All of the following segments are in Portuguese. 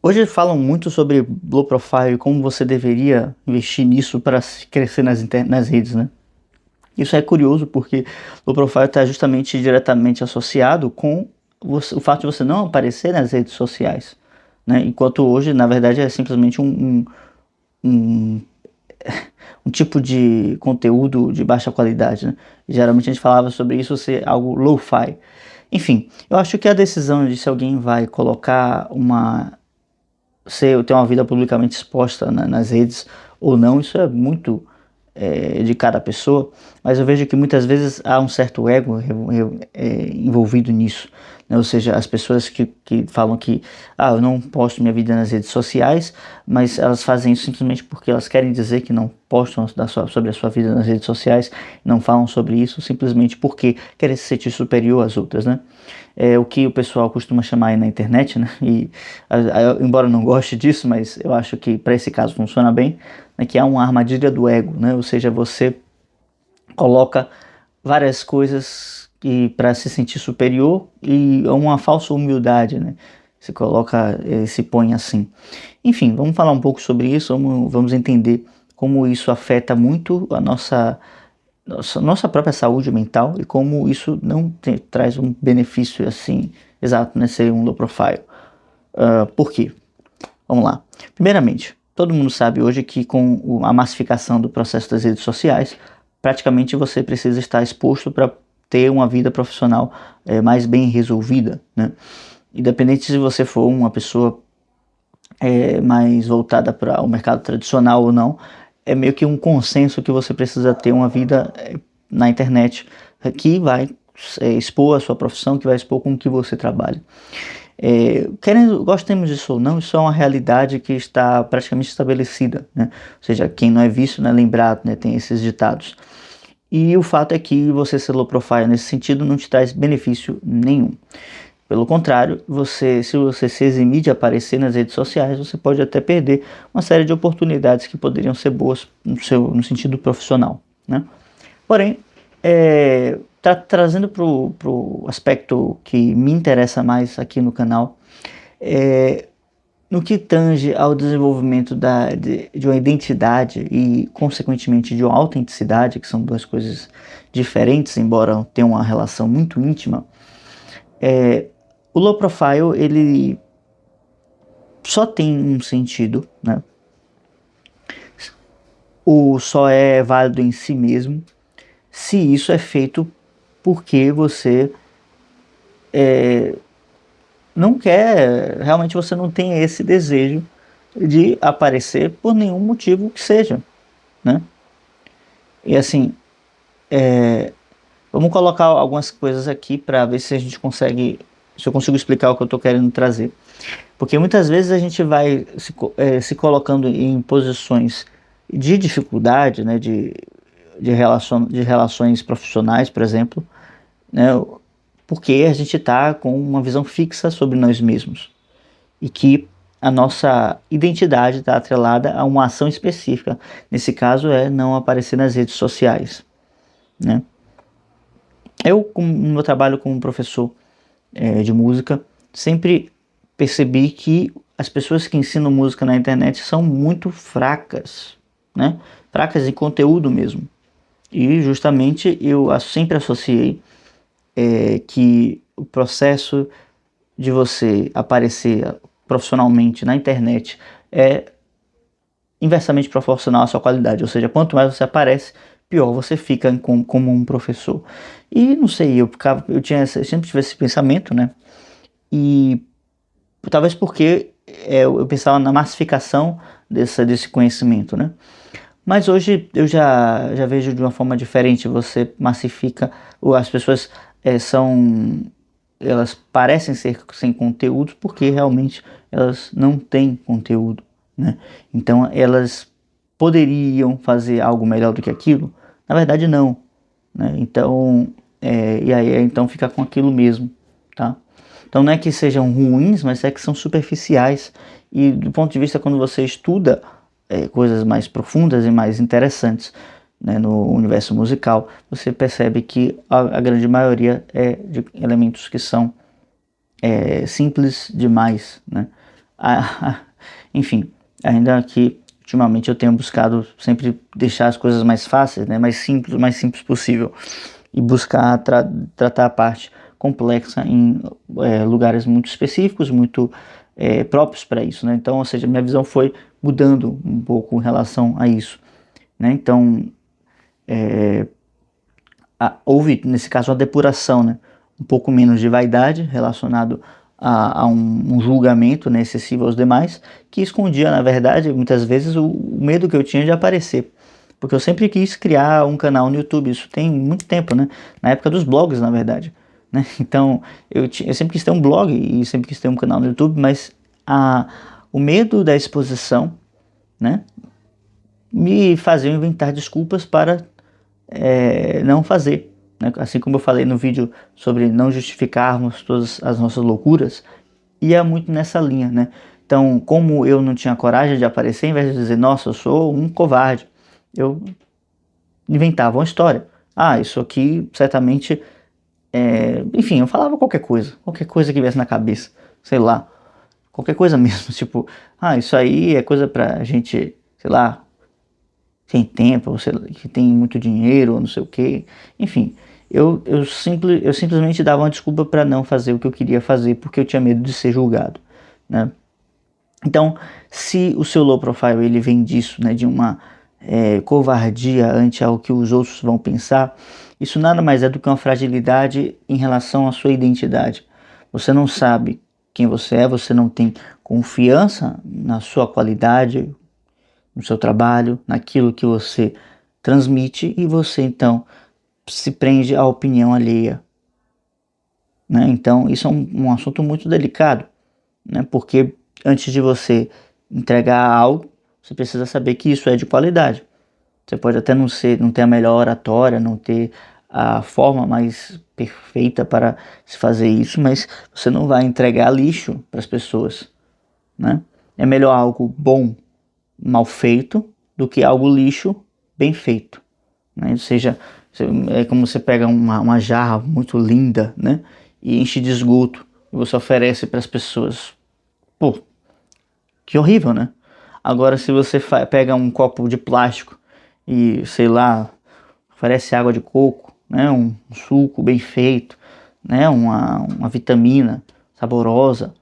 Hoje falam muito sobre low profile e como você deveria investir nisso para crescer nas redes, né? Isso é curioso porque low profile está justamente diretamente associado com o fato de você não aparecer nas redes sociais, né? Enquanto hoje, na verdade, é simplesmente um, um tipo de conteúdo de baixa qualidade, né? Geralmente a gente falava sobre isso ser algo low-fi. Enfim, eu acho que a decisão de se alguém vai colocar ter uma vida publicamente exposta nas redes ou não, isso é muito de cada pessoa, mas eu vejo que muitas vezes há um certo ego envolvido nisso, né? Ou seja, as pessoas que falam que eu não posto minha vida nas redes sociais, mas elas fazem isso simplesmente porque elas querem dizer que não postam sobre a sua vida nas redes sociais, não falam sobre isso simplesmente porque querem se sentir superior às outras, né? É o que o pessoal costuma chamar aí na internet, né? E embora eu não goste disso, mas eu acho que para esse caso funciona bem, né? Que é uma armadilha do ego, né? Ou seja, você coloca várias coisas para se sentir superior e uma falsa humildade, né? Se coloca, se põe assim. Enfim, vamos falar um pouco sobre isso, vamos entender como isso afeta muito a nossa própria saúde mental e como isso não traz um benefício assim exato, né, ser um low profile. Por quê? Vamos lá. Primeiramente, todo mundo sabe hoje que com a massificação do processo das redes sociais, praticamente você precisa estar exposto para ter uma vida profissional mais bem resolvida, né? Independente se você for uma pessoa mais voltada para o mercado tradicional ou não, é meio que um consenso que você precisa ter uma vida na internet que vai expor a sua profissão, que vai expor com que você trabalha. Gostemos disso ou não, isso é uma realidade que está praticamente estabelecida, né? Ou seja, quem não é visto não é lembrado, né? Tem esses ditados. E o fato é que você ser low profile nesse sentido não te traz benefício nenhum. Pelo contrário, se você se eximir de aparecer nas redes sociais, você pode até perder uma série de oportunidades que poderiam ser boas no sentido profissional, né? Porém, trazendo para o aspecto que me interessa mais aqui no canal, no que tange ao desenvolvimento de uma identidade e, consequentemente, de uma autenticidade, que são duas coisas diferentes, embora tenham uma relação muito íntima, o low profile, ele só tem um sentido, né? O só é válido em si mesmo se isso é feito porque você não quer, realmente você não tem esse desejo de aparecer por nenhum motivo que seja, né? E assim, vamos colocar algumas coisas aqui para ver se a gente consegue, se eu consigo explicar o que eu estou querendo trazer. Porque muitas vezes a gente vai se colocando em posições de dificuldade, né, de relações profissionais, por exemplo, né, porque a gente está com uma visão fixa sobre nós mesmos e que a nossa identidade está atrelada a uma ação específica. Nesse caso é não aparecer nas redes sociais, né? No meu trabalho como professor de música, sempre percebi que as pessoas que ensinam música na internet são muito fracas, né? Fracas em conteúdo mesmo. E justamente eu sempre associei que o processo de você aparecer profissionalmente na internet é inversamente proporcional à sua qualidade, ou seja, quanto mais você aparece, pior você fica como um professor. E não sei, eu sempre tive esse pensamento, né? E talvez porque eu pensava na massificação desse conhecimento, né? Mas hoje eu já vejo de uma forma diferente. Você massifica, ou as pessoas elas parecem ser sem conteúdo porque realmente elas não têm conteúdo, né? Então elas poderiam fazer algo melhor do que aquilo? Na verdade não, né? Então, e aí então fica com aquilo mesmo, tá? Então não é que sejam ruins, mas é que são superficiais. E do ponto de vista quando você estuda coisas mais profundas e mais interessantes, né, no universo musical, você percebe que a grande maioria é de elementos que são simples demais, né? Enfim, ainda que ultimamente eu tenho buscado sempre deixar as coisas mais fáceis, né, mais simples possível, e buscar tratar a parte complexa em lugares muito específicos, muito próprios para isso, né? Então, ou seja, minha visão foi mudando um pouco em relação a isso, né? Então, houve, nesse caso, uma depuração, né? Um pouco menos de vaidade relacionado a um julgamento, né, excessivo aos demais, que escondia, na verdade, muitas vezes o medo que eu tinha de aparecer. Porque eu sempre quis criar um canal no YouTube, isso tem muito tempo, né? Na época dos blogs, na verdade. Né? Então, eu sempre quis ter um blog e sempre quis ter um canal no YouTube, mas o medo da exposição, né, me fazia inventar desculpas para não fazer. Né? Assim como eu falei no vídeo sobre não justificarmos todas as nossas loucuras, ia muito nessa linha, né? Então, como eu não tinha coragem de aparecer, ao invés de dizer, nossa, eu sou um covarde, eu inventava uma história. Ah, isso aqui certamente... Enfim, eu falava qualquer coisa que viesse na cabeça, sei lá, qualquer coisa mesmo, tipo, isso aí é coisa pra gente, sei lá, sem tempo, ou sei lá, que tem muito dinheiro, ou não sei o quê. Enfim, eu simplesmente dava uma desculpa para não fazer o que eu queria fazer, porque eu tinha medo de ser julgado, né? Então, se o seu low profile ele vem disso, né, de uma covardia ante ao que os outros vão pensar, isso nada mais é do que uma fragilidade em relação à sua identidade. Você não sabe quem você é, você não tem confiança na sua qualidade, no seu trabalho, naquilo que você transmite, e você então se prende à opinião alheia, né? Então isso é um assunto muito delicado, né? Porque antes de você entregar algo, você precisa saber que isso é de qualidade. Você pode até não ter a melhor oratória, não ter a forma mais perfeita para se fazer isso, mas você não vai entregar lixo para as pessoas, né? É melhor algo bom mal feito do que algo lixo bem feito, né? Ou seja, é como você pega uma jarra muito linda, né, e enche de esgoto e você oferece para as pessoas. Pô, que horrível, né? Agora, se você pega um copo de plástico e, sei lá, oferece água de coco, né, um suco bem feito, né, uma vitamina saborosa,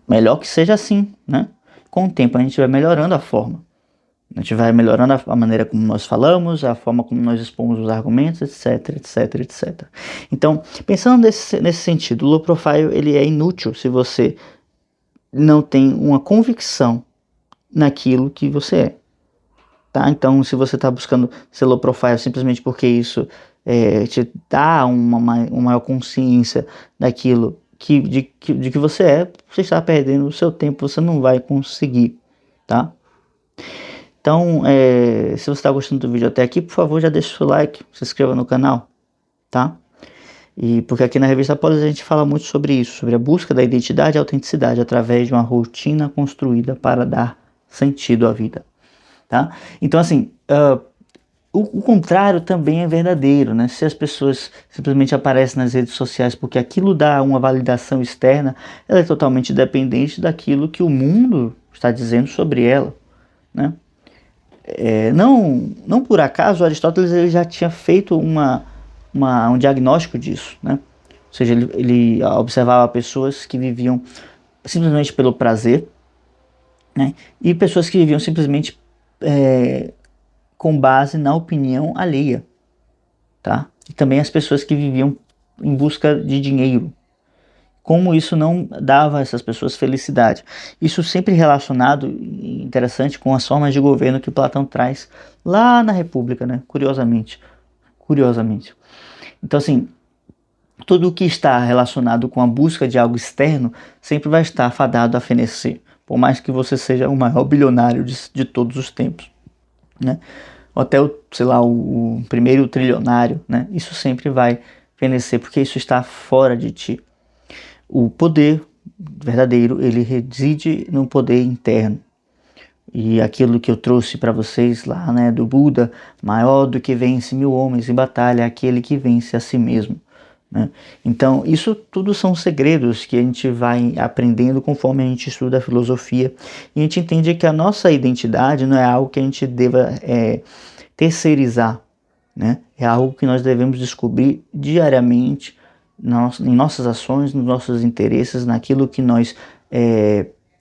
melhor que seja assim, né? Com o tempo a gente vai melhorando a forma. A gente vai melhorando a maneira como nós falamos, a forma como nós expomos os argumentos, etc, etc, etc. Então, pensando nesse sentido, o low profile ele é inútil se você não tem uma convicção naquilo que você é. Tá? Então, se você está buscando ser low profile simplesmente porque isso te dá uma maior consciência daquilo de que você é, você está perdendo o seu tempo, você não vai conseguir, tá? Então, se você está gostando do vídeo até aqui, por favor, já deixa o seu like, se inscreva no canal, tá? E porque aqui na Revista Polis a gente fala muito sobre isso, sobre a busca da identidade e autenticidade através de uma rotina construída para dar sentido à vida, tá? Então, assim, o contrário também é verdadeiro, né? Se as pessoas simplesmente aparecem nas redes sociais porque aquilo dá uma validação externa, ela é totalmente dependente daquilo que o mundo está dizendo sobre ela, né? Não por acaso Aristóteles ele já tinha feito um diagnóstico disso, né? Ou seja, ele observava pessoas que viviam simplesmente pelo prazer, né? E pessoas que viviam simplesmente com base na opinião alheia, tá? E também as pessoas que viviam em busca de dinheiro. Como isso não dava a essas pessoas felicidade. Isso sempre relacionado, interessante, com as formas de governo que Platão traz lá na República, né? Curiosamente. Então, assim, tudo o que está relacionado com a busca de algo externo sempre vai estar fadado a fenecer, por mais que você seja o maior bilionário de todos os tempos, né? Ou até sei lá, o primeiro trilionário, né? Isso sempre vai fenecer, porque isso está fora de ti. O poder verdadeiro, ele reside no poder interno. E aquilo que eu trouxe para vocês lá, né, do Buda, maior do que vence 1000 homens em batalha, é aquele que vence a si mesmo. né? Então, isso tudo são segredos que a gente vai aprendendo conforme a gente estuda a filosofia, e a gente entende que a nossa identidade não é algo que a gente deva terceirizar, né? É algo que nós devemos descobrir diariamente em nossas ações, nos nossos interesses, naquilo que nós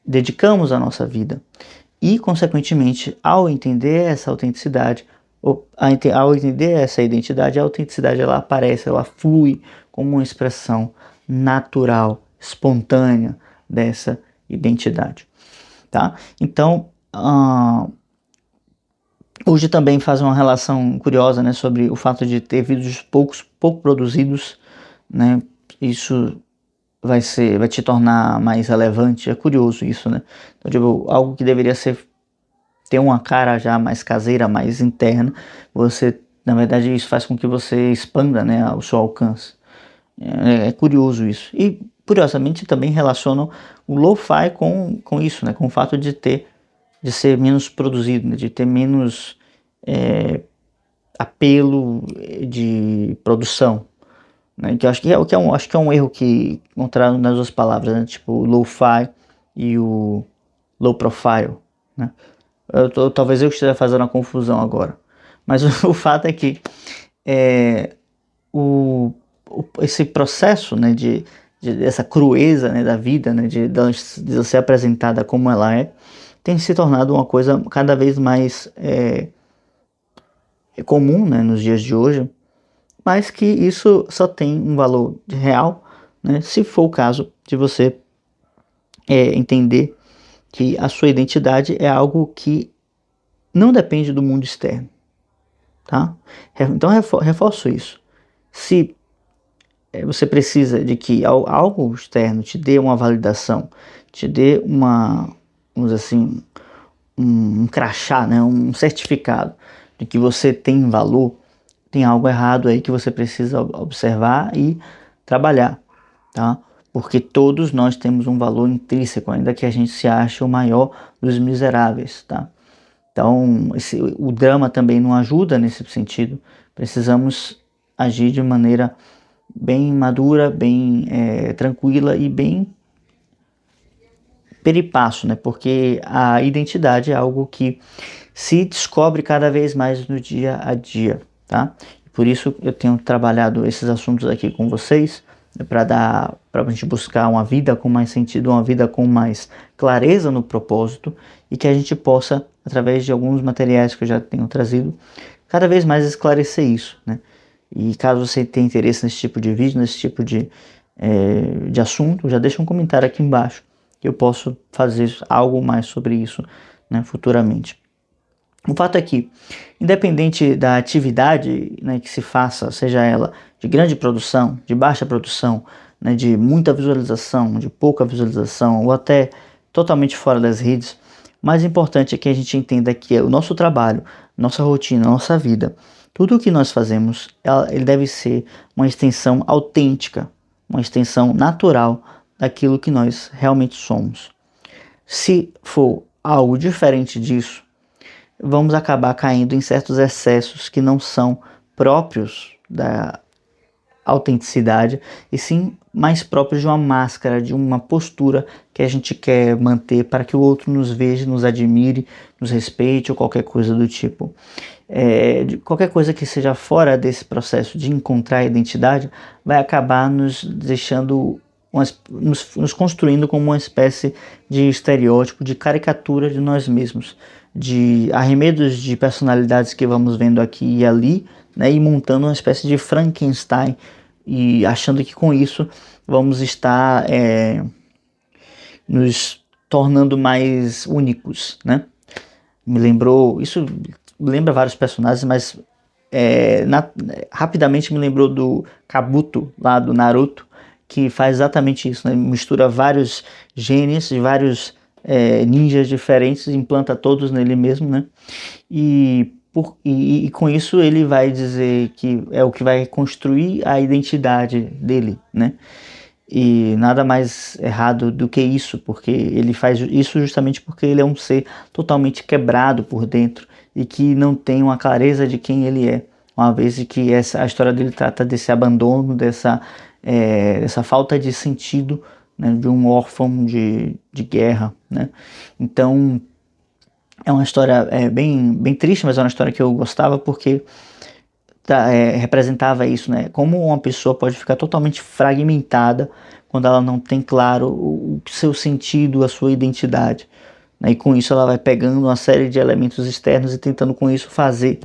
dedicamos a nossa vida. E, consequentemente, ao entender essa autenticidade, ao entender essa identidade, a autenticidade ela aparece, ela flui como uma expressão natural, espontânea dessa identidade, tá? Então, hoje também faz uma relação curiosa, né, sobre o fato de ter vídeos pouco produzidos, né? Isso vai te tornar mais relevante. É curioso isso, né? Então, tipo, algo que deveria ter uma cara já mais caseira, mais interna, na verdade, isso faz com que você expanda, né, o seu alcance. É curioso isso. E, curiosamente, também relacionam o lo-fi com isso, né? Com o fato de ser menos produzido, né? De ter menos apelo de produção, né? Que eu acho que acho que é um erro que encontraram nas duas palavras, né? Tipo, o lo-fi e o low profile, né? Talvez eu esteja fazendo uma confusão agora, mas o fato é que esse processo, né, dessa crueza, né, da vida, né, de ser apresentada como ela tem se tornado uma coisa cada vez mais comum, né, nos dias de hoje, mas que isso só tem um valor real, né, se for o caso de você entender que a sua identidade é algo que não depende do mundo externo, tá? Então reforço isso. Se você precisa de que algo externo te dê uma validação, te dê vamos dizer assim, um crachá, né, um certificado de que você tem valor, tem algo errado aí que você precisa observar e trabalhar, tá? Porque todos nós temos um valor intrínseco, ainda que a gente se ache o maior dos miseráveis, tá? Então, o drama também não ajuda nesse sentido. Precisamos agir de maneira bem madura, bem tranquila e bem peripasso, né? Porque a identidade é algo que se descobre cada vez mais no dia a dia, tá? Por isso eu tenho trabalhado esses assuntos aqui com vocês, né, para a gente buscar uma vida com mais sentido, uma vida com mais clareza no propósito, e que a gente possa, através de alguns materiais que eu já tenho trazido, cada vez mais esclarecer isso, né? E caso você tenha interesse nesse tipo de vídeo, nesse tipo de assunto, já deixa um comentário aqui embaixo, que eu posso fazer algo mais sobre isso, né, futuramente. O fato é que, independente da atividade, né, que se faça, seja ela de grande produção, de baixa produção, né, de muita visualização, de pouca visualização, ou até totalmente fora das redes, o mais importante é que a gente entenda que o nosso trabalho, nossa rotina, nossa vida, tudo o que nós fazemos, ele deve ser uma extensão autêntica, uma extensão natural daquilo que nós realmente somos. Se for algo diferente disso, vamos acabar caindo em certos excessos que não são próprios da autenticidade, e sim mais próprios de uma máscara, de uma postura que a gente quer manter para que o outro nos veja, nos admire, nos respeite ou qualquer coisa do tipo. Qualquer coisa que seja fora desse processo de encontrar a identidade vai acabar nos deixando, nos construindo como uma espécie de estereótipo, de caricatura de nós mesmos, de arremedos de personalidades que vamos vendo aqui e ali, né, e montando uma espécie de Frankenstein, e achando que com isso vamos estar nos tornando mais únicos, né? Isso me lembra vários personagens, mas rapidamente me lembrou do Kabuto, lá do Naruto, que faz exatamente isso, né? Mistura vários genes de vários ninjas diferentes, implanta todos nele mesmo, né? E com isso ele vai dizer que é o que vai construir a identidade dele, né? E nada mais errado do que isso, porque ele faz isso justamente porque ele é um ser totalmente quebrado por dentro e que não tem uma clareza de quem ele é, uma vez que a história dele trata desse abandono, dessa falta de sentido, né, de um órfão de guerra, né? Então é uma história bem triste, mas é uma história que eu gostava porque representava isso, né? Como uma pessoa pode ficar totalmente fragmentada quando ela não tem claro o seu sentido, a sua identidade, né? E com isso ela vai pegando uma série de elementos externos e tentando com isso fazer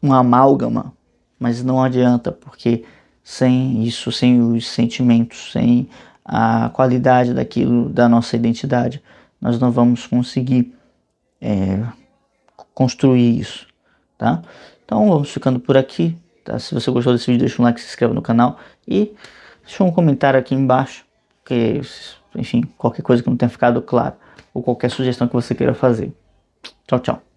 uma amálgama, mas não adianta, porque sem isso, sem os sentimentos, sem a qualidade daquilo, da nossa identidade, nós não vamos conseguir construir isso, tá? Então vamos ficando por aqui, tá? Se você gostou desse vídeo, deixa um like, se inscreve no canal e deixa um comentário aqui embaixo, que, enfim, qualquer coisa que não tenha ficado claro, ou qualquer sugestão que você queira fazer. Tchau, tchau.